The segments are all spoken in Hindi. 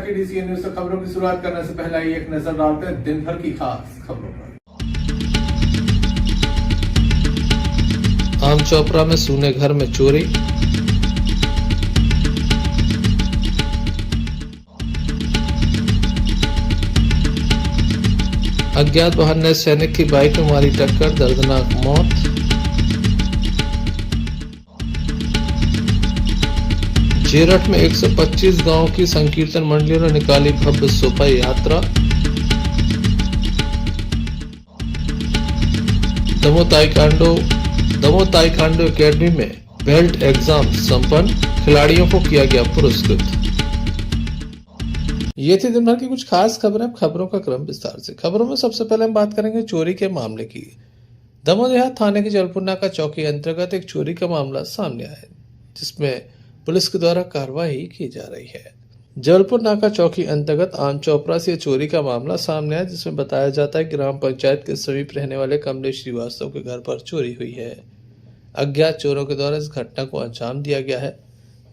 लकी डीसीएन न्यूज से खबरों की शुरुआत करने से पहले आइए एक नजर डालते हैं दिन भर की खास खबरों पर। आम चोपड़ा में सूने घर में चोरी, अज्ञात वाहन ने सैनिक की बाइक में मारी टक्कर, दर्दनाक मौत। जेरठ में 125 गांव की संकीर्तन मंडलियों ने निकाली भव्य शोभा यात्रा। दमोह ताइक्वांडो एकेडमी में बेल्ट एग्जाम संपन्न, खिलाड़ियों को किया गया पुरस्कृत। ये थी दिन भर की कुछ खास खबरें। खबरों का क्रम विस्तार से। खबरों में सबसे पहले हम बात करेंगे चोरी के मामले की। दमोह देहात थाने के जलपुर नाका चौकी अंतर्गत एक चोरी का मामला सामने आया है, जिसमें पुलिस के द्वारा कार्रवाई की जा रही है। जबलपुर नाका चौकी अंतर्गत आम चोपड़ा से चोरी का मामला सामने आया, जिसमें बताया जाता है कि ग्राम पंचायत के समीप रहने वाले कमलेश श्रीवास्तव के घर पर चोरी हुई है। अज्ञात चोरों के द्वारा इस घटना को अंजाम दिया गया है।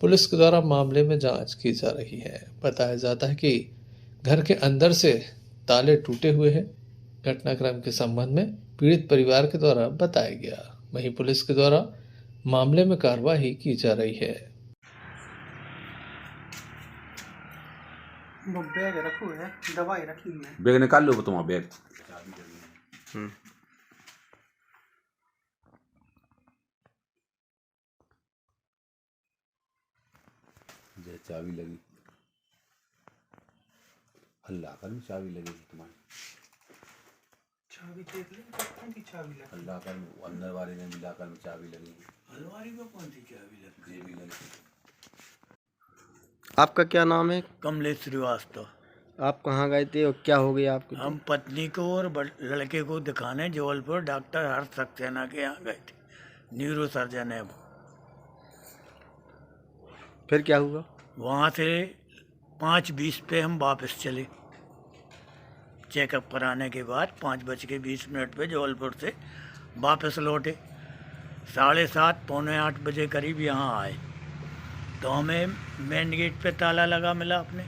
पुलिस के द्वारा मामले में जांच की जा रही है। बताया जाता है कि घर के अंदर से ताले टूटे हुए हैं। घटनाक्रम के संबंध में पीड़ित परिवार के द्वारा बताया गया। वहीं पुलिस के द्वारा मामले में कार्रवाई की जा रही है। वो बैग रखो है, दवाई रखी हुई है। बैग निकाल लो तुम्हारा बैग। ये चाबी लगी, अल्लाह कर चाबी लगी तुम्हारी। चाबी देख ले, कौन की चाबी लगी? अल्लाह कर अंदर वाले ने मिला कर चाबी लगी। अलमारी में कौन सी चाबी लगी? जेबी लगी। आपका क्या नाम है? कमलेश श्रीवास्तव। आप कहाँ गए थे और क्या हो गया आपके? हम पत्नी को और लड़के को दिखाने जबलपुर डॉक्टर हर्ष सक्सेना के यहाँ गए थे, न्यूरो सर्जन है वो। फिर क्या हुआ? वहाँ से 5:20 पे हम वापस चले। चेकअप कराने के बाद 5:20 पे जबलपुर से वापस लौटे। 7:30 पौने 8 बजे करीब यहाँ आए तो हमें मेन गेट पे ताला लगा मिला अपने।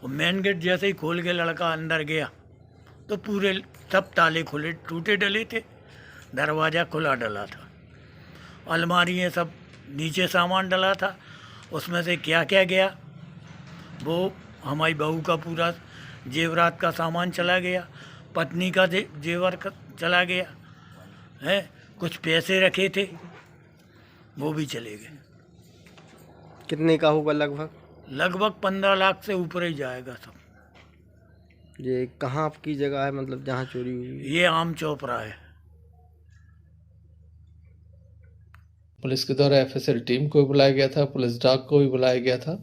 और मेन गेट जैसे ही खोल के लड़का अंदर गया तो पूरे सब ताले खुले टूटे डले थे, दरवाज़ा खुला डला था, अलमारी में सब नीचे सामान डला था। उसमें से क्या क्या गया, वो हमारी बहू का पूरा जेवरात का सामान चला गया, पत्नी का जेवर चला गया है, कुछ पैसे रखे थे वो भी चले गए। कितने का होगा लगभग? लगभग 15 लाख से ऊपर ही जाएगा सब। ये कहाँ आपकी जगह है, मतलब जहाँ चोरी हुई? ये आम चोपड़ा है। पुलिस के द्वारा एफएसएल टीम को बुलाया गया था, पुलिस डाक को भी बुलाया गया था।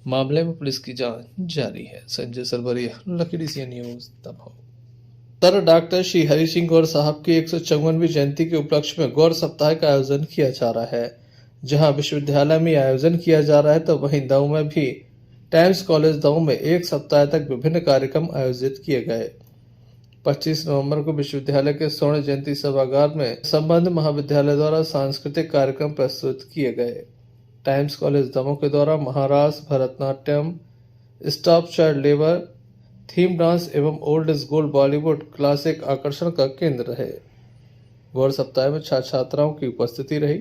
मामले में पुलिस की जांच जारी है। Sanjay Sarwaria, Lucky DCN news, Damoh. तर डॉक्टर श्री हरि सिंह गौर साहब की 154वीं जयंती के उपलक्ष्य में गौर सप्ताह का आयोजन किया जा रहा है। जहां विश्वविद्यालय में आयोजन किया जा रहा है, तो वहीं दमोह में भी टाइम्स कॉलेज दमोह में एक सप्ताह तक विभिन्न कार्यक्रम आयोजित किए गए। 25 नवंबर को विश्वविद्यालय के स्वर्ण जयंती सभागार में संबंध महाविद्यालय द्वारा सांस्कृतिक कार्यक्रम प्रस्तुत किए गए। टाइम्स कॉलेज दमोह के द्वारा Maharas, Bharatanatyam, stop child labour, theme dance एवं old is gold Bollywood classic आकर्षण का केंद्र रहे। गौर सप्ताह में छात्र छात्राओं की उपस्थिति रही।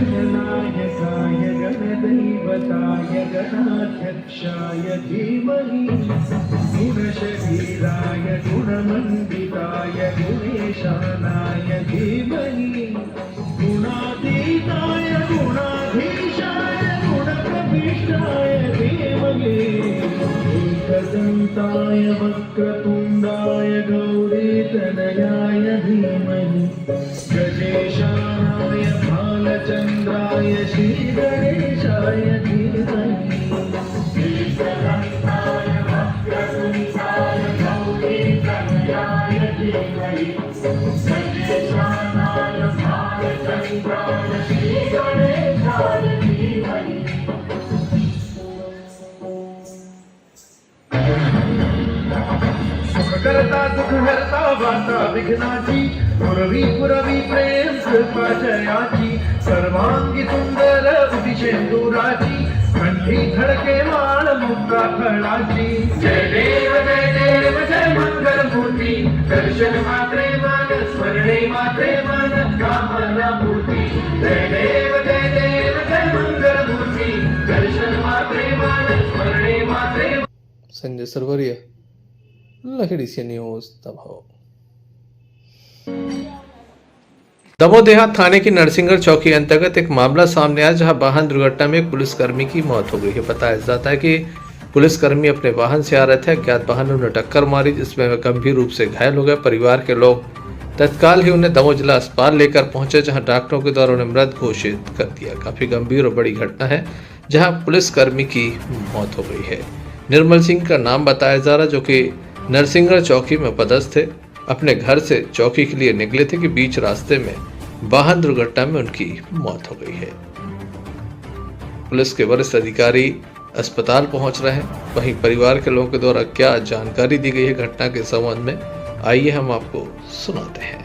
गणनायकाय गणदैवताय गणाध्यक्षाय धीमहि गुणशरीराय गुणमण्डिताय गुणेशानाय धीमहि गुणातीताय गुणाधीशाय गुणप्रविष्टाय धीमहि एकदन्ताय वक्रतुण्डाय गौरीतनयाय धीमहि गजेशानाय भालचन्द्राय श्रीगणेशाय धीमहि एकदन्ताय वक्रतुण्डाय गौरीतनयाय धीमहि गजेशानाय भालचन्द्राय श्रीगणेशाय धीमहि करता दुख हरता वार्ता विघ्नाची पुरवी प्रेम कृपा जयाची सर्वांगी सुंदर उदिशेंदुराची कंठी धडके माळ मुक्ता फळाची जय देव जय मंगल मूर्ती दर्शन मात्रे मन स्मरणे मात्रे मन कामना मूर्ती जय देव जय मंगल मूर्ती दर्शन मात्रे मन स्मरणे मात्रे। संजय सरवरिया, लकड़ी से न्यूज दमोह। दमोह देहात थाने की नरसिंहगढ़ चौकी अंतर्गत एक मामला सामने आया जहां वाहन दुर्घटना में एक पुलिसकर्मी की मौत हो गई है। बताया जाता है कि पुलिसकर्मी अपने वाहन से आ रहे थे, अज्ञात वाहन ने उन्हें टक्कर मारी जिसमें वे गंभीर रूप से घायल हो गए। परिवार के लोग तत्काल ही उन्हें दमोह जिला अस्पताल लेकर पहुंचे जहां डॉक्टरों के द्वारा उन्हें मृत घोषित कर दिया। काफी गंभीर और बड़ी घटना है जहां पुलिसकर्मी की मौत हो गई है। निर्मल सिंह का नाम बताया जा रहा जो कि नरसिंहगढ़ चौकी में पदस्थ थे। अपने घर से चौकी के लिए निकले थे कि बीच रास्ते में वाहन दुर्घटना में उनकी मौत हो गई है। पुलिस के वरिष्ठ अधिकारी अस्पताल पहुंच रहे हैं। वहीं परिवार के लोगों के द्वारा क्या जानकारी दी गई है घटना के संबंध में, आइए हम आपको सुनाते हैं।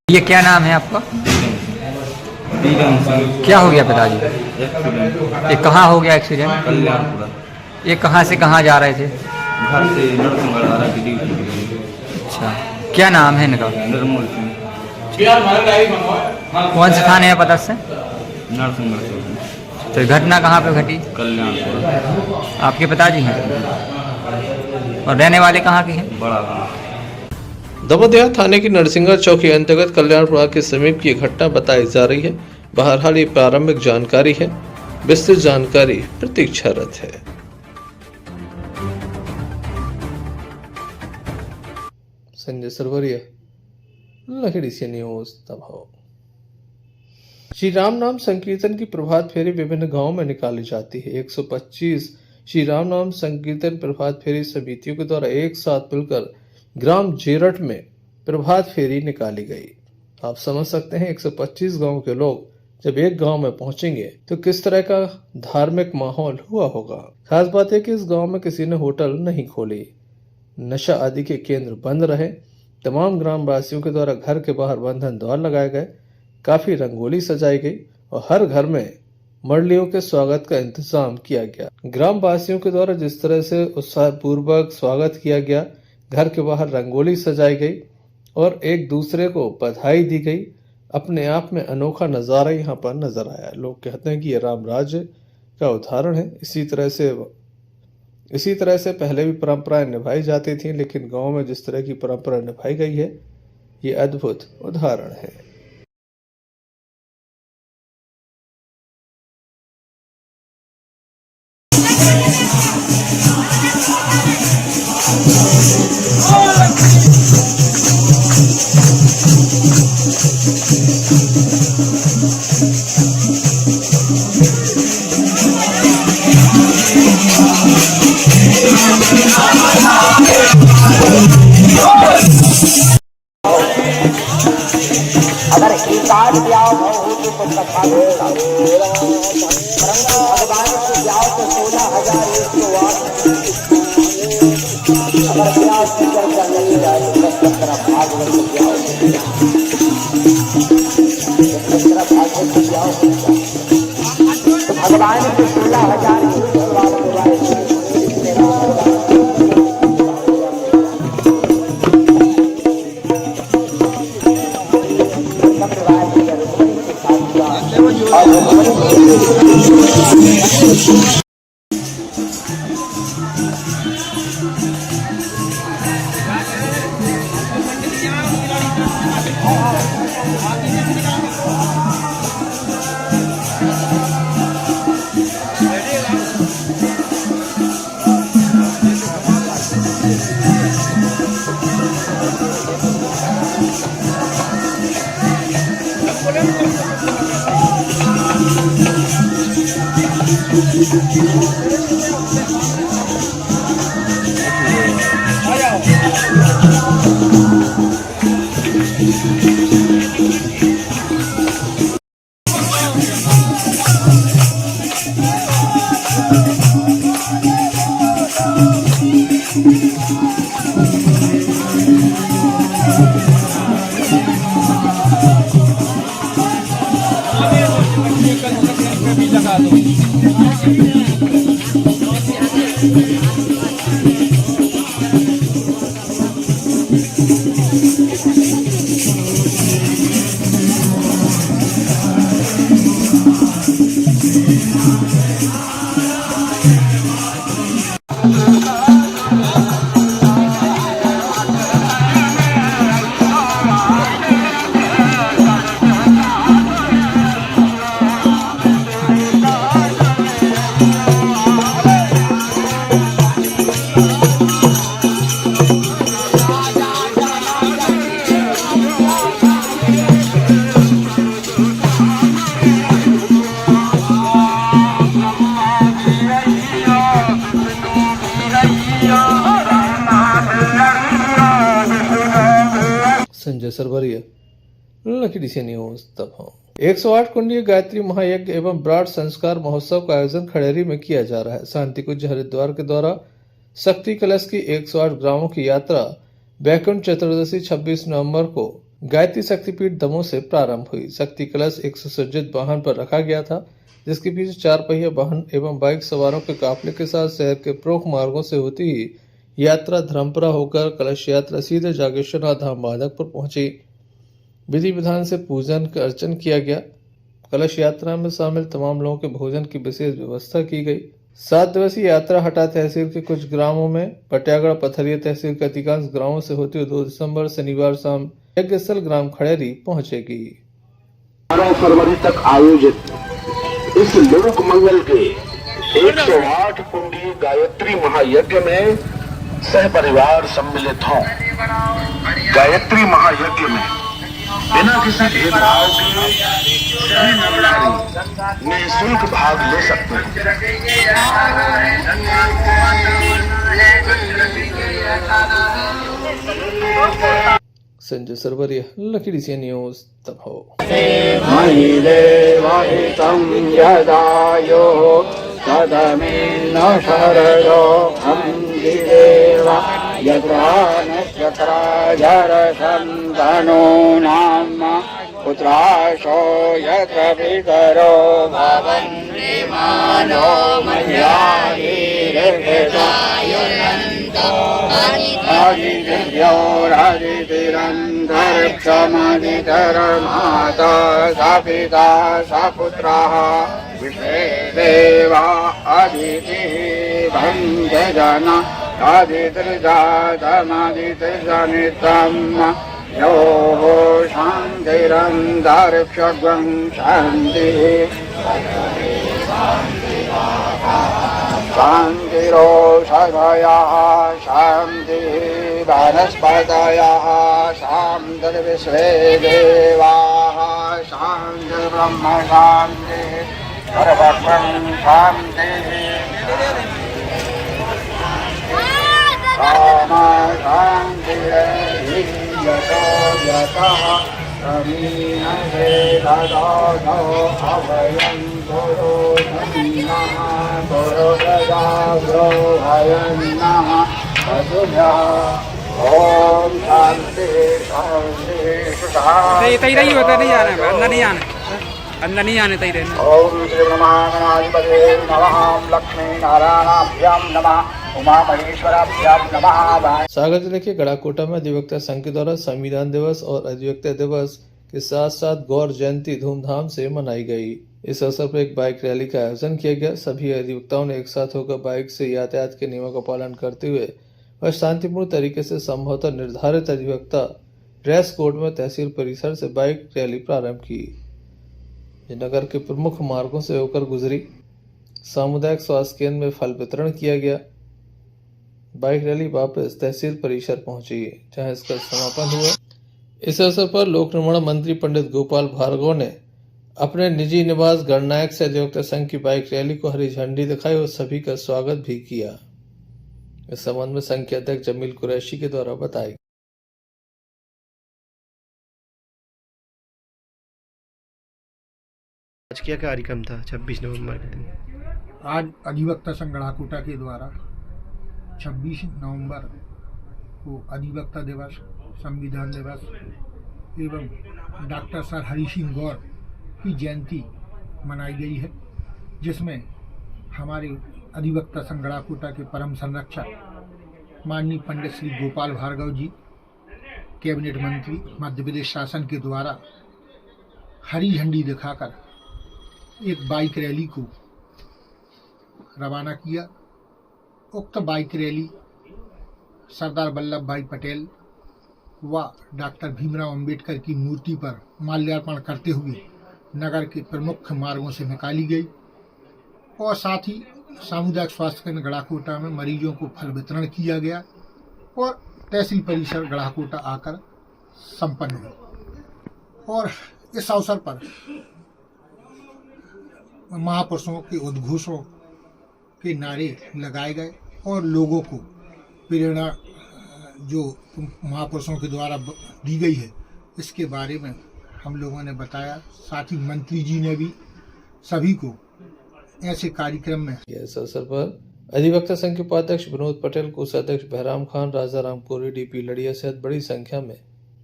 ये क्या नाम है आपका? क्या हो गया पिताजी? ये कहाँ हो गया एक्सीडेंट? कल्याणपुरा। ये कहाँ से कहाँ जा रहे थे? घर से नरसिंहगढ़ आ रहा की ड्यूटी के लिए। अच्छा, क्या नाम है इनका? निर्मल सिंह। कौन से थाने है पता से? नरसिंहगढ़ चौकी। तो घटना कहाँ पे घटी? कल्याणपुरा। आपके पिताजी हैं और रहने वाले कहाँ के हैं? बड़ा दमोह देहात थाने की नरसिंहगढ़ चौकी अंतर्गत कल्याणपुरा के समीप की घटना बताई जा रही है। बहरहाल ये प्रारंभिक जानकारी है, विस्तृत जानकारी प्रतीक्षारत है। संजय सरवरिया, लकड़ी से न्यूज दमोह। श्री राम नाम संकीर्तन की प्रभात फेरी विभिन्न गांवों में निकाली जाती है। 125 श्री राम नाम संकीर्तन प्रभात फेरी समितियों के द्वारा एक साथ मिलकर ग्राम जेरठ में प्रभात फेरी निकाली गई। आप समझ सकते हैं 125 गांव के लोग जब एक गांव में पहुंचेंगे तो किस तरह का धार्मिक माहौल हुआ होगा। खास बात है कि इस गांव में किसी ने होटल नहीं खोली, नशा आदि के केंद्र बंद रहे। तमाम ग्रामवासियों के द्वारा घर के बाहर बंधन द्वार लगाए गए, काफी रंगोली सजाई गई और हर घर में मरलियों के स्वागत का इंतजाम किया गया। ग्रामवासियों के द्वारा जिस तरह से उत्साहपूर्वक स्वागत किया गया, घर के बाहर रंगोली सजाई गई और एक दूसरे को बधाई दी गई, अपने आप में अनोखा नज़ारा यहाँ पर नजर आया। लोग कहते हैं कि ये राम राज्य का उदाहरण है। इसी तरह से पहले भी परंपराएं निभाई जाती थी, लेकिन गांव में जिस तरह की परंपरा निभाई गई है, ये अद्भुत उदाहरण है। अगर एक आध ब्याह हो Sanjay Sarwaria, lucky DC news Damoh. 108 कुंडीय गायत्री महायज्ञ एवं ब्राड संस्कार महोत्सव का आयोजन खड़ेरी में किया जा रहा है। शांति कुंज हरिद्वार के द्वारा शक्ति कलश की 108 ग्रामों की यात्रा बैकुंठ चतुर्दशी 26 नवंबर को गायत्री शक्तिपीठ दमोह से प्रारंभ हुई। शक्ति कलश एक सुसज्जित वाहन पर रखा गया था, जिसके पीछे 4 पहिया वाहन एवं बाइक सवारों के काफिले के साथ शहर के प्रमुख मार्गों से होती ही यात्रा धर्मपुरा होकर कलश यात्रा सीधे जागेश्वरनाथ धाम माधवपुर पहुंची। विधि विधान से पूजन अर्चन किया गया। कलश यात्रा में शामिल तमाम लोगों के भोजन की विशेष व्यवस्था की गई। 7 दिवसीय यात्रा हटा तहसील के कुछ ग्रामों में, पटियागढ़ पथरिया तहसील के अधिकांश ग्रामों से होती हुई 2 दिसंबर शनिवार शाम यज्ञ स्थल ग्राम खड़ेरी पहुंचेगी। 12 फरवरी तक आयोजित इस लोक मंगल के 108 कुंडी गायत्री महायज्ञ में सह परिवार सम्मिलित हों। गायत्री महायज्ञ में बिना किसी भेदभाव के सभी नर नारी निःशुल्क भाग ले सकते हैं। Sanjay Sarwaria, lucky DC news Damoh. महिदेवाहितं यदायो तदमिन्न शरदो अन्धिदेवा यत्रा नक्षत्रा जरसन्तनो नाम पुत्राशो यत्र पितरो भवन्ति मानो मह्याहिर्हृदायुरन्तो आदित्यो राजितिरन्धर्क्षमदितरमाता स पिता स पुत्रः विश्वे देवा अदितिः भञ्जना आदितृजातमदितृजनितम् योः शान्तिरन्तरिक्षगं शान्तिः शान्तिरोषधयः शान्तिः वनस्पतयः शान्तिर्विश्वे देवाः शान्तिर्ब्रह्म शान्तिः सर्वं शान्तिः राम शान्तिः यतो यतः रमीनसे ददातो अभयं गुरो नमः गुरो ददातो अभयं नमः अजुभ्यः ओम शांति शांति शांति। तई रही होता नहीं आना है, अंदर नहीं आना, अंदर नहीं आने तई रहना। ओम श्री ब्रह्मागणाधिपते नमः लक्ष्मी नारायणाभ्याम नमः उमा महेश्वराभ्याम नमः। सागर जिले के गड़ाकोटा में अधिवक्ता संघ के द्वारा संविधान दिवस और अधिवक्ता दिवस के साथ साथ गौर जयंती धूमधाम से मनाई गई। इस अवसर पर एक बाइक रैली का आयोजन किया गया। सभी अधिवक्ताओं ने एक साथ होकर बाइक से यातायात के नियमों का पालन करते हुए वह शांतिपूर्ण तरीके से संभवतः निर्धारित अधिवक्ता ड्रेस कोड में तहसील परिसर से बाइक रैली प्रारंभ की। नगर के प्रमुख मार्गों से होकर गुजरी। सामुदायिक स्वास्थ्य केंद्र में फल वितरण किया गया। बाइक रैली वापस तहसील परिसर पहुंची, जहां इसका समापन हुआ। इस अवसर पर लोक निर्माण मंत्री पंडित गोपाल भार्गव ने अपने निजी निवास गणनायक से अधिवक्ता संघ की बाइक रैली को हरी झंडी दिखाई और सभी का स्वागत भी किया। इस संबंध में संघ के अध्यक्ष जमील कुरैशी के द्वारा बताया। आज क्या कार्यक्रम था 26 नवंबर के दिन? आज अधिवक्ता संघ गड़ाकोटा के द्वारा 26 नवंबर को अधिवक्ता दिवस, संविधान दिवस एवं डॉक्टर सर हरि सिंह गौर की जयंती मनाई गई है, जिसमें हमारे अधिवक्ता संघ गड़ाकोटा के परम संरक्षक माननीय पंडित श्री गोपाल भार्गव जी, कैबिनेट मंत्री मध्य प्रदेश शासन के द्वारा हरी झंडी दिखाकर एक बाइक रैली को रवाना किया। उक्त बाइक रैली सरदार वल्लभ भाई पटेल व डॉक्टर भीमराव अंबेडकर की मूर्ति पर माल्यार्पण करते हुए नगर के प्रमुख मार्गों से निकाली गई और साथ ही सामुदायिक स्वास्थ्य केंद्र गड़ाकोटा में मरीजों को फल वितरण किया गया और तहसील परिसर गड़ाकोटा आकर संपन्न हुई। और इस अवसर पर महापुरुषों के उद्घोषों के नारे लगाए गए और लोगों को प्रेरणा जो महापुरुषों के द्वारा दी गई है इसके बारे में हम लोगों ने बताया। साथ ही मंत्री जी ने भी सभी को ऐसे कार्यक्रम में। इस अवसर पर अधिवक्ता संघ के उपाध्यक्ष विनोद पटेल, कोषाध्यक्ष बहराम खान, राजाराम कोरी, डीपी लड़िया सहित बड़ी संख्या में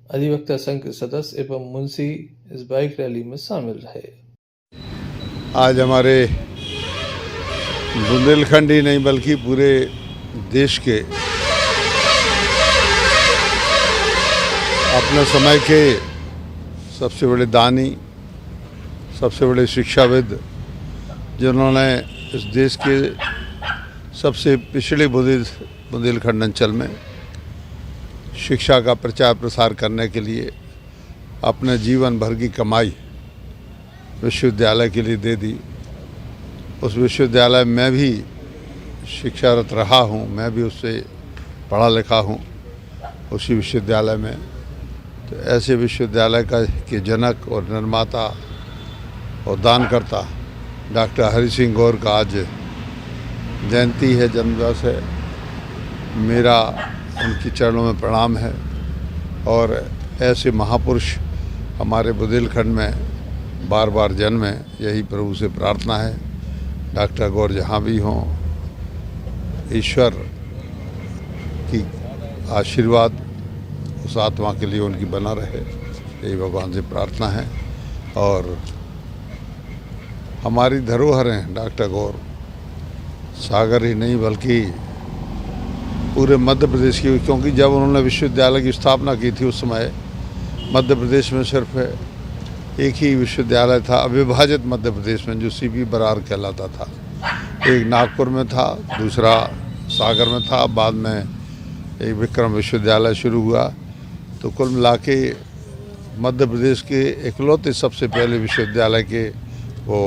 अधिवक्ता संघ के सदस्य एवं मुंशी इस बाइक रैली में शामिल रहे। आज हमारे बुंदेलखंड ही नहीं बल्कि पूरे देश के अपने समय के सबसे बड़े दानी, सबसे बड़े शिक्षाविद, जिन्होंने इस देश के सबसे पिछड़े बुंदेलखंड अंचल में शिक्षा का प्रचार प्रसार करने के लिए अपने जीवन भर की कमाई विश्वविद्यालय के लिए दे दी। उस विश्वविद्यालय में भी शिक्षारत रहा हूँ, मैं भी उससे पढ़ा लिखा हूँ उसी विश्वविद्यालय में। तो ऐसे विश्वविद्यालय के जनक और निर्माता और दानकर्ता डॉक्टर हरि सिंह गौर का आज जयंती है, जन्मदिवस है। मेरा उनके चरणों में प्रणाम है और ऐसे महापुरुष हमारे बुंदेलखंड में बार बार जन्मे, यही प्रभु से प्रार्थना है। डॉक्टर गौर जहाँ भी हों, ईश्वर की आशीर्वाद उस आत्मा के लिए उनकी बना रहे, यही भगवान से प्रार्थना है। और हमारी धरोहर हैं डॉक्टर गौर, सागर ही नहीं बल्कि पूरे मध्य प्रदेश की, क्योंकि जब उन्होंने विश्वविद्यालय की स्थापना की थी उस समय मध्य प्रदेश में सिर्फ एक ही विश्वविद्यालय था अविभाजित मध्य प्रदेश में, जो सीपी बरार कहलाता था। एक नागपुर में था, दूसरा सागर में था, बाद में एक विक्रम विश्वविद्यालय शुरू हुआ। तो कुल मिला के मध्य प्रदेश के इकलौते सबसे पहले विश्वविद्यालय के वो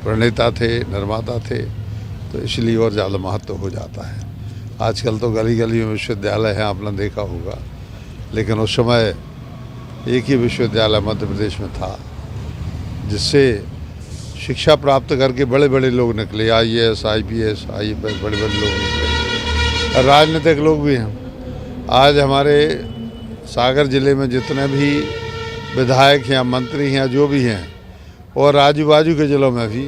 प्रणेता थे, निर्माता थे। तो इसलिए और ज़्यादा महत्व हो जाता है। आजकल तो गली गली में विश्वविद्यालय हैं, आपने देखा होगा, लेकिन उस समय एक ही विश्वविद्यालय मध्य प्रदेश में था, जिससे शिक्षा प्राप्त करके बड़े बड़े लोग निकले, IAS, IPS, बड़े बड़े लोग निकले, राजनीतिक लोग भी हैं। आज हमारे सागर जिले में जितने भी विधायक हैं, मंत्री हैं, जो भी हैं, और आजू बाजू के जिलों में भी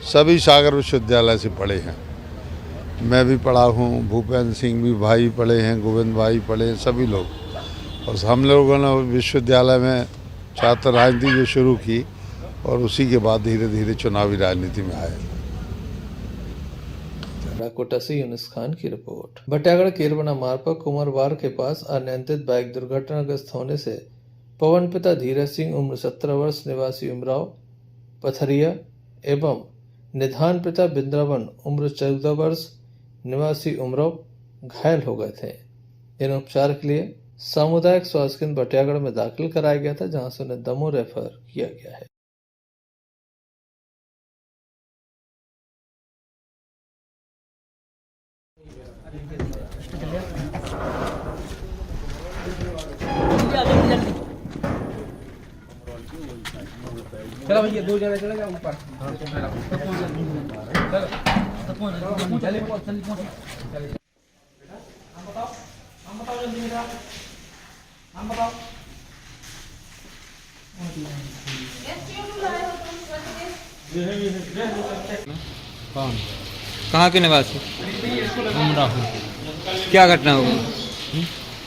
सभी सागर विश्वविद्यालय से पढ़े हैं। मैं भी पढ़ा हूँ, भूपेंद्र सिंह भी भाई पढ़े हैं, गोविंद भाई पढ़े हैं, सभी लोग। और हम लोगों ने विश्वविद्यालय में छात्र राजनीति जो शुरू की और उसी के बाद धीरे धीरे चुनावी राजनीति में आए। कोटा से यूनुस खान की रिपोर्ट। बटियागढ़ केरबना मार्ग पर कुमारवार के पास अनियंत्रित बाइक दुर्घटनाग्रस्त होने से पवन पिता धीरज सिंह उम्र 17 वर्ष निवासी उमराव पथरिया एवं निधान पिता बिंद्रावन उम्र 14 वर्ष निवासी उमराव घायल हो गए थे। इन्हें उपचार के लिए सामुदायिक स्वास्थ्य केंद्र बटियागढ़ में दाखिल कराया गया था, जहां से उन्हें दमोह रेफर किया गया है। चलो भैया 2 जने चले जाओ ऊपर। कौन? कहाँ के निवासी? क्या घटना हो गई?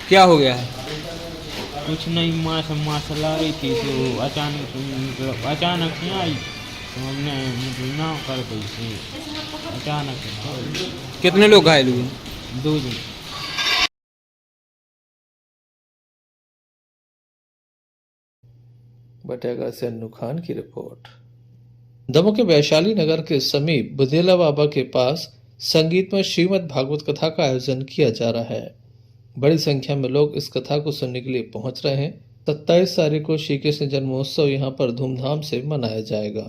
क्या हो गया है? कुछ नहीं, माँ चला रही थी तो अचानक से आई तो हमने ना कर पाई थी, अचानक। कितने लोग घायल हुए? 2 जन। बटियागढ़ से अन्नू खान की रिपोर्ट। दमोह के वैशाली नगर के समीप बुधेला बाबा के पास संगीतमय श्रीमद् भागवत कथा का आयोजन किया जा रहा है। बड़ी संख्या में लोग इस कथा को सुनने के लिए पहुंच रहे हैं। 27 तारीख को श्री कृष्ण जन्मोत्सव यहाँ पर धूमधाम से मनाया जाएगा।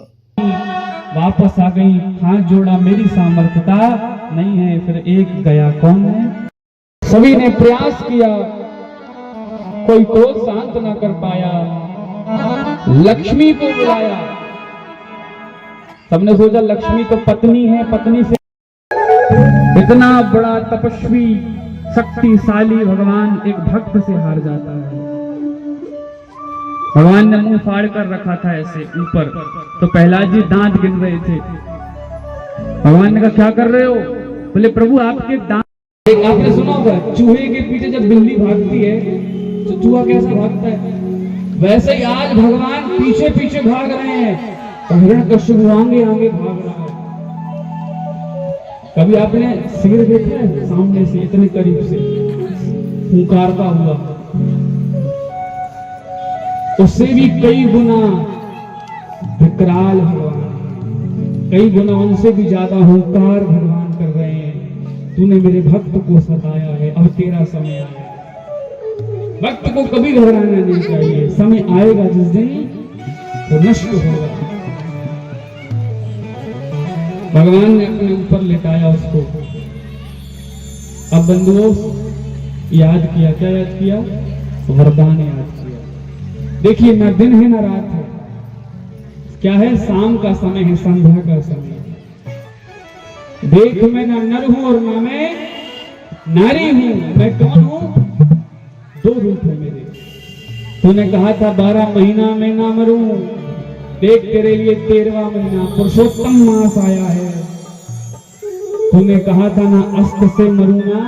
वापस आ गई, हाथ जोड़ा, मेरी सामर्थ्यता नहीं है, फिर एक गया कौन है। सभी ने प्रयास किया, कोई क्रोध शांत न कर पाया, लक्ष्मी को बुलाया। सबने सोचा लक्ष्मी तो पत्नी है, पत्नी से इतना बड़ा तपस्वी शक्तिशाली भगवान एक भक्त से हार जाता है। भगवान ने मुंह फाड़ कर रखा था ऐसे ऊपर, तो प्रहलाद जी दांत गिन रहे थे। भगवान ने कहा क्या कर रहे हो? बोले प्रभु आपके दांत। एक आपने सुना होगा चूहे के पीछे जब बिल्ली भागती है तो चूहा कैसा भागता है, वैसे ही आज भगवान पीछे पीछे भाग रहे हैं। हिरण्यकश्यप आगे आगे भाग रहा है। कभी आपने शेर देखा है सामने से इतने करीब से पुकारता हुआ? उससे भी कई गुना विकराल भगवान, कई गुना उनसे भी ज्यादा हुंकार भगवान कर रहे हैं। तूने मेरे भक्त को सताया है, अब तेरा समय आया। भक्त को कभी घबराना नहीं चाहिए, समय आएगा जिस दिन वो नष्ट होगा। भगवान ने अपने ऊपर लेटाया उसको। अब बंधुओं याद किया, क्या याद किया? वरदान याद किया। देखिए ना दिन है ना रात है, क्या है? शाम का समय है, संध्या का समय। देख मैं ना नर हूं और ना मैं नारी हूं, मैं कौन हूं? 2 रूप है मेरे। तूने कहा था 12 महीना में ना मरूं, देख तेरे लिए 13वां महीना पुरुषोत्तम मास आया है। तूने कहा था ना अस्त्र से मरूंगा,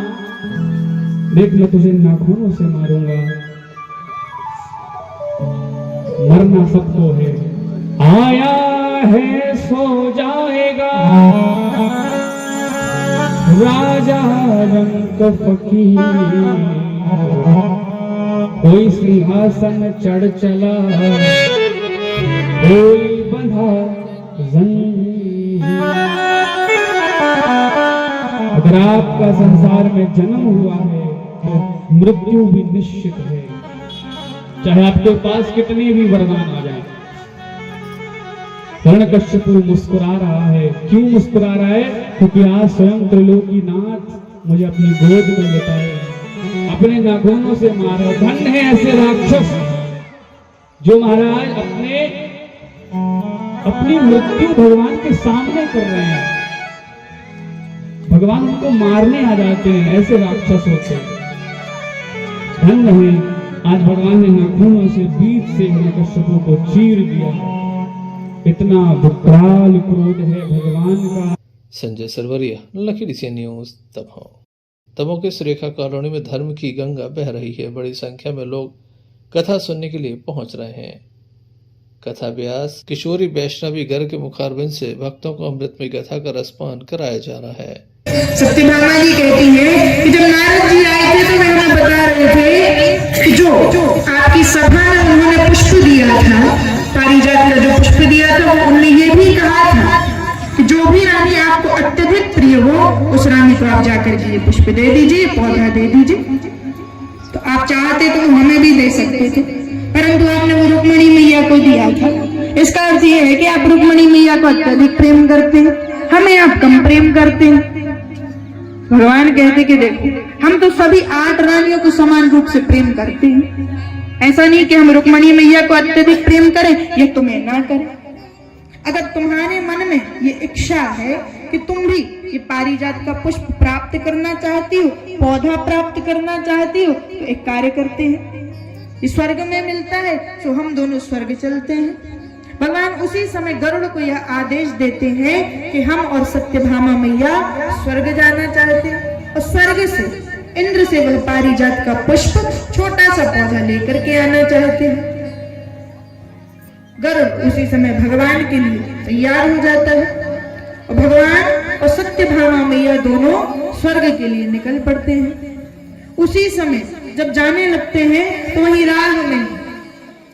देख मैं तुझे नाखूनों से मारूंगा। मरना सबको है, आया है सो जाएगा, राजा रंग फकीर। कोई सिंहासन चढ़ चला, कोई बंधा जंजीर। अगर आपका संसार में जन्म हुआ है तो मृत्यु भी निश्चित है, चाहे आपके पास कितने भी वरदान आ जाएं। हिरण्यकश्यप मुस्कुरा रहा है। क्यों मुस्कुरा रहा है? क्योंकि आज स्वयं त्रिलोकीनाथ मुझे अपनी गोद में लेटाए, अपने नाखूनों से मारे। धन्य है ऐसे राक्षस जो महाराज अपनी मृत्यु भगवान के सामने कर रहे हैं। भगवान उनको मारने आ जाते हैं, ऐसे राक्षस होते हैं। धन्य है आज भगवान ने नाखूनों से बीच से हिरण्यकश्यप को चीर दिया। इतना विकराल क्रोध है भगवान का। संजय सरवरिया, लकी सी न्यूज दमोह के सुरेखा कॉलोनी में धर्म की गंगा बह रही है। बड़ी संख्या में लोग कथा सुनने के लिए पहुंच रहे हैं। कथा व्यास किशोरी वैष्णवी घर के मुखारबिंद से भक्तों को अमृतमय कथा का रसपान कराया जा रहा है। सत्यभामा जी कहती है कि जब नारद जी आए थे तो वे हमें बता रहे थे कि जो आपकी सभा में उन्होंने पुष्प दिया था, पारिजात का जो पुष्प दिया था, वो उन्होंने ये भी कहा था कि जो भी रानी आपको अत्यधिक प्रिय हो उस रानी को आप जाकर के ये पुष्प दे दीजिए, पौधा दे दीजिए। तो आप चाहते तो हमें भी दे सकते थे, परंतु आपने वो रुक्मणी मैया को दिया था। इसका अर्थ ये है कि आप रुक्मणी मैया को अत्यधिक प्रेम करते हैं, हमें आप कम प्रेम करते हैं। भगवान कहते कि देखो हम तो सभी 8 रानियों को समान रूप से प्रेम करते हैं। ऐसा नहीं कि हम रुक्मणी मैया को अत्यधिक प्रेम करें, ये तुम्हें ना करें। अगर तुम्हारे मन में ये इच्छा है कि तुम भी ये पारिजात का पुष्प प्राप्त करना चाहती हो, पौधा प्राप्त करना चाहती हो, तो एक कार्य करते हैं, ये स्वर्ग में मिलता है, तो हम दोनों स्वर्ग चलते हैं। भगवान उसी समय गरुड़ को यह आदेश देते हैं कि हम और सत्यभामा मैया स्वर्ग जाना चाहते हैं, और स्वर्ग से इंद्र से वह पारिजात का पुष्प छोटा सा पौधा लेकर के आना चाहते हैं। गरुड़ उसी समय भगवान के लिए तैयार हो जाता है, और भगवान और सत्यभामा मैया दोनों स्वर्ग के लिए निकल पड़ते हैं। उसी समय जब जाने लगते हैं तो वहीं राह में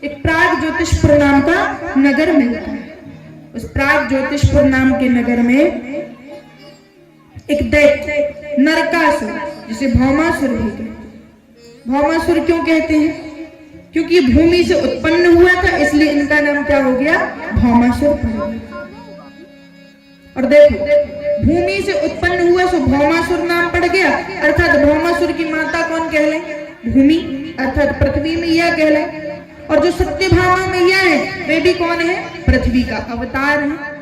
एक प्राग ज्योतिषपुर नाम का नगर मिलता है। उस प्राग ज्योतिषपुर नाम के नगर में एक दैत्य नरकासुर, जिसे भौमासुर भी कहते हैं। भौमासुर क्यों कहते हैं? क्योंकि भूमि से उत्पन्न हुआ था, इसलिए इनका नाम क्या हो गया? भौमासुर पड़ गया। और देखो, भूमि से उत्पन्न हुआ सो भौमासुर नाम पड़ गया, अर्थात भौमासुर की माता कौन कहले? भूमि, अर्थात पृथ्वी मैया कहले। और जो सत्यभामा मैया है वे भी कौन है? पृथ्वी का अवतार है।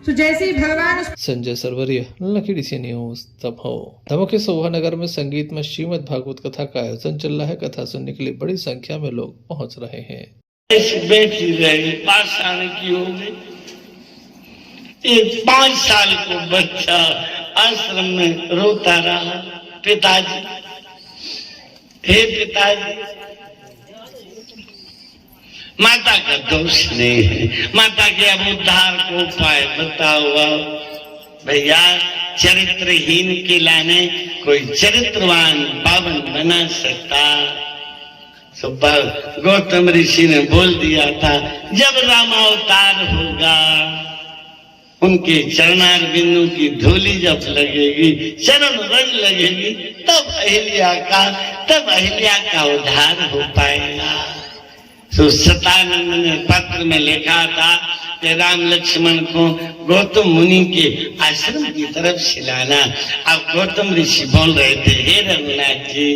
तो जैसे ही भगवान संजय सरवरिया, लकी सी न्यूज दमोह के सोहा नगर में संगीत में श्रीमद् भागवत कथा का आयोजन चल रहा है। कथा सुनने के लिए बड़ी संख्या में लोग पहुंच रहे हैं। बेटी रही पाषाण की हो गई। एक 5 साल को बच्चा आश्रम में रोता रहा, पिताजी, हे पिताजी, माता का दोष नहीं है, माता के अब उद्धार को उपाय बताओ। भैया, चरित्रहीन के लाने कोई चरित्रवान पावन बना सकता। गौतम ऋषि ने बोल दिया था, जब रामावतार होगा उनके चरणार बिंदु की धूली जब लगेगी, चरण रज लगेगी, तब अहिल्या का उद्धार हो पाएगा। तो सतानंद ने पत्र में लिखा था कि राम लक्ष्मण को गौतम मुनि के आश्रम की तरफ से लाना। अब गौतम ऋषि बोल रहे थे, हे रघुनाथ जी,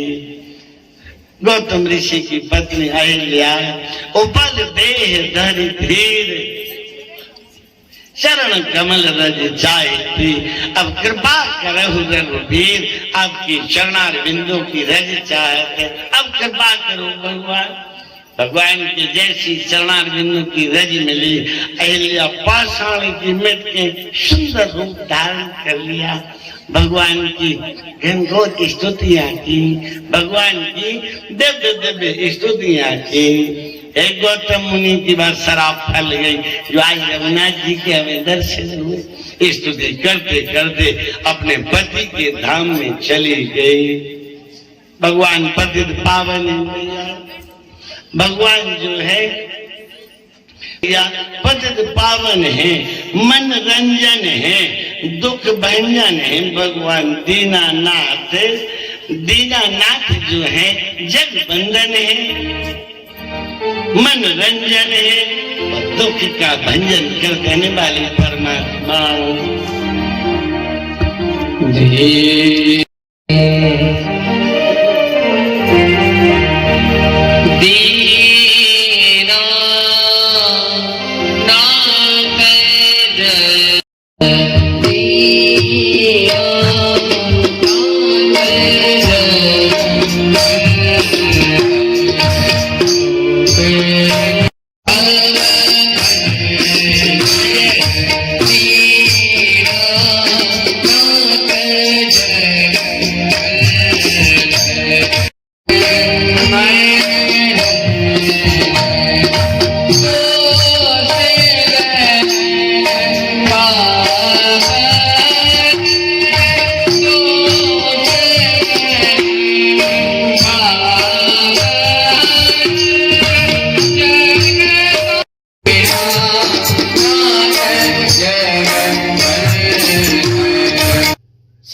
गौतम ऋषि की पत्नी अहिल्या उपल देह धरि धीर चरण कमल रज जाए। अब कृपा करहु रघुवीर, आपकी चरणार बिंदु की रज चाहते, अब कृपा करो भगवान। भगवान की जैसी चरणार बिंदु की रज मिली, अहिल्या पाषाण की मिट के सुंदर रूप धारण कर लिया। भगवान की घनघोर स्तुतियां की, भगवान की दिव्य दिव्य स्तुतियां की। एक गौतम मुनि की बार शराब फैल गई, जो आज रघुनाथ जी के हमें दर्शन हुए। स्तुति करते करते अपने पति के धाम में चली गई। भगवान पतित पावन है, भगवान जो है या पतित पावन है, मन रंजन है, दुख भंजन है। भगवान दीनानाथ, दीनानाथ जो है जग बंधन है, मन रंजन है, और दुख का भंजन कर देने वाले परमात्मा। Yeah.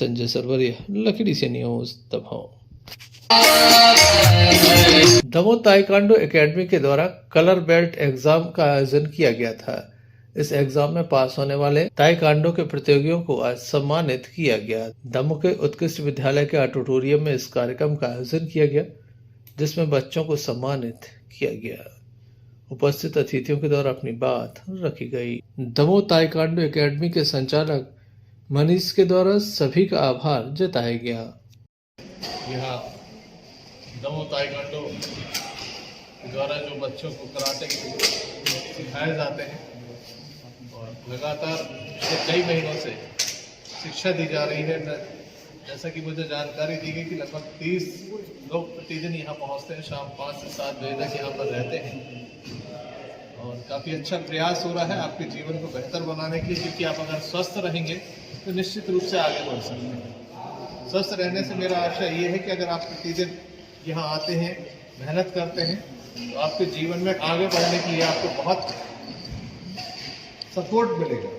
संजय सरवरिया, लकड़ी से news Damoh. Damoh taekwondo academy के द्वारा कलर बेल्ट एग्जाम का आयोजन किया गया था। इस एग्जाम में पास होने वाले ताइक्वांडो के प्रतियोगियों को आज सम्मानित किया गया। दमोह के उत्कृष्ट विद्यालय के ऑडिटोरियम में इस कार्यक्रम का आयोजन किया गया, जिसमें बच्चों को सम्मानित किया गया। उपस्थित अतिथियों के द्वारा अपनी बात रखी गई। दमोह ताइक्वांडो एकेडमी के संचालक मनीष के द्वारा सभी का आभार जताया गया। यहाँ दमोह ताइक्वांडो द्वारा जो बच्चों को कराटे सिखाए जाते हैं और लगातार पिछले कई महीनों से शिक्षा दी जा रही है। जैसा कि मुझे जानकारी दी गई कि लगभग 30 लोग प्रतिदिन यहाँ पहुँचते हैं, शाम 5 से 7 बजे तक यहाँ पर रहते हैं और काफ़ी अच्छा प्रयास हो रहा है आपके जीवन को बेहतर बनाने के लिए, क्योंकि आप अगर स्वस्थ रहेंगे तो निश्चित रूप से आगे बढ़ सकते हैं। स्वस्थ रहने से मेरा आशा ये है कि अगर आप प्रतिदिन यहाँ आते हैं, मेहनत करते हैं, तो आपके जीवन में आगे बढ़ने के लिए आपको बहुत सपोर्ट मिलेगा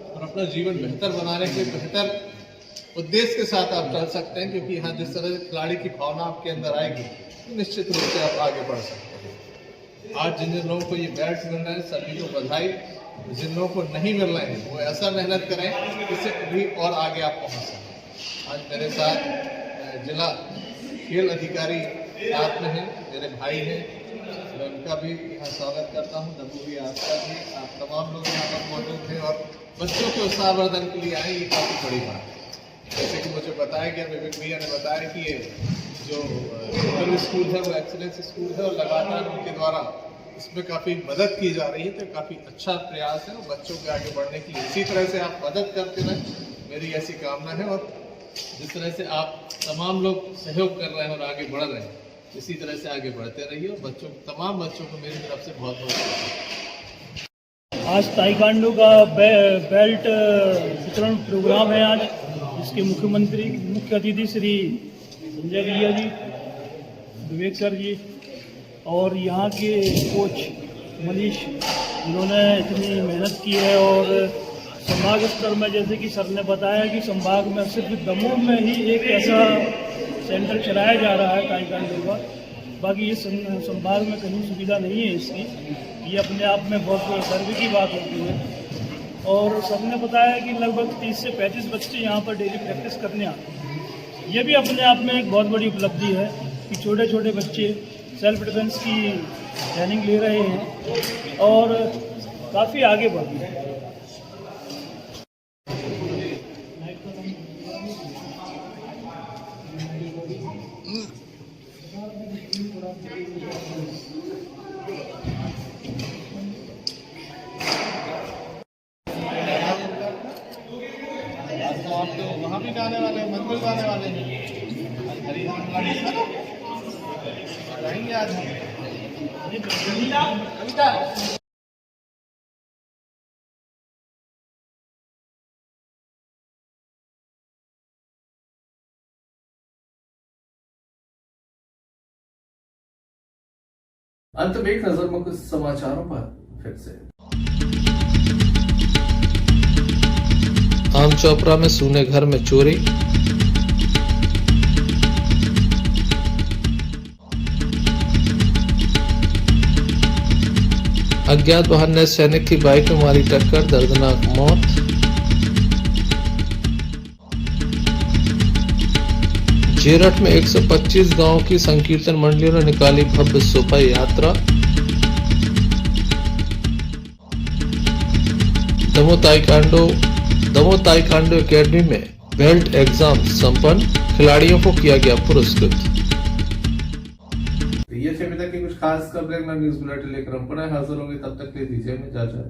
और अपना जीवन बेहतर बनाने के लिए बेहतर उद्देश्य के साथ आप चल सकते हैं, क्योंकि यहाँ जिस तरह से खिलाड़ी की भावना आपके अंदर आएगी तो निश्चित रूप से आप आगे बढ़ सकते हैं। आज जिन जिन लोगों को ये बेल्ट मिल रहे हैं सभी को बधाई। जिन लोगों को नहीं मिल रहे हैं वो ऐसा मेहनत करें जिससे भी और आगे आप पहुँच सकें। आज मेरे साथ जिला खेल अधिकारी साथ में हैं, मेरे भाई हैं, मैं उनका भी यहाँ स्वागत करता हूँ। दमोह आस्था भी, आप तमाम लोग यहाँ पर मौजूद हैं और बच्चों के उत्साहवर्धन के लिए आए, ये काफ़ी बड़ी बात है। जैसे कि मुझे बताया गया, विवेक भैया ने बताया कि ये जो लोकल स्कूल है वो एक्सीलेंस स्कूल है और लगातार उनके द्वारा इसमें काफ़ी मदद की जा रही है, तो काफ़ी अच्छा प्रयास है और बच्चों के आगे बढ़ने की इसी तरह से आप मदद करते रहें, मेरी ऐसी कामना है। और जिस तरह से आप तमाम लोग सहयोग कर रहे हैं और आगे बढ़ रहे हैं, इसी तरह से आगे बढ़ते रहिए और तमाम बच्चों को मेरी तरफ से बहुत बहुत। आज ताइक्वांडो का बेल्ट वितरण प्रोग्राम है आज, इसके मुख्य अतिथि श्री संजय भैया जी, विवेक सर जी और यहाँ के कोच मनीष, जिन्होंने इतनी मेहनत की है। और संभाग स्तर में जैसे कि सर ने बताया कि संभाग में सिर्फ दमोह में ही एक ऐसा सेंटर चलाया जा रहा है ताइक्वांडो का, बाकी ये संभाग में कहीं सुविधा नहीं है इसकी। ये अपने आप में बहुत गर्व की बात होती है। और सर ने बताया कि लगभग 30 से 35 बच्चे यहाँ पर डेली प्रैक्टिस करने आते हैं। ये भी अपने आप में एक बहुत बड़ी उपलब्धि है कि छोटे छोटे बच्चे सेल्फ डिफेंस की ट्रेनिंग ले रहे हैं और काफ़ी आगे बढ़ रहे हैं। वहाँ भी जाने वाले हैं, मंदिर जाने वाले हैं, रहेंगे आज अंत में एक नजर में कुछ समाचारों पर फिर से। आम चोपड़ा में सूने घर में चोरी, अज्ञात वाहन ने सैनिक की बाइक में मारी टक्कर, दर्दनाक मौत। जेरठ में 125 गांव की संकीर्तन मंडलियों ने निकाली भव्य शोभा यात्रा। दमोह ताइक्वांडो एकेडमी में बेल्ट एग्जाम संपन्न, खिलाड़ियों को किया गया पुरस्कृत। ये थे अभी तक की कुछ खास खबरें। मैं न्यूज बुलेटिन लेकर हम पुनः हाजिर होंगे, तब तक के लिए दीजिए इजाजत।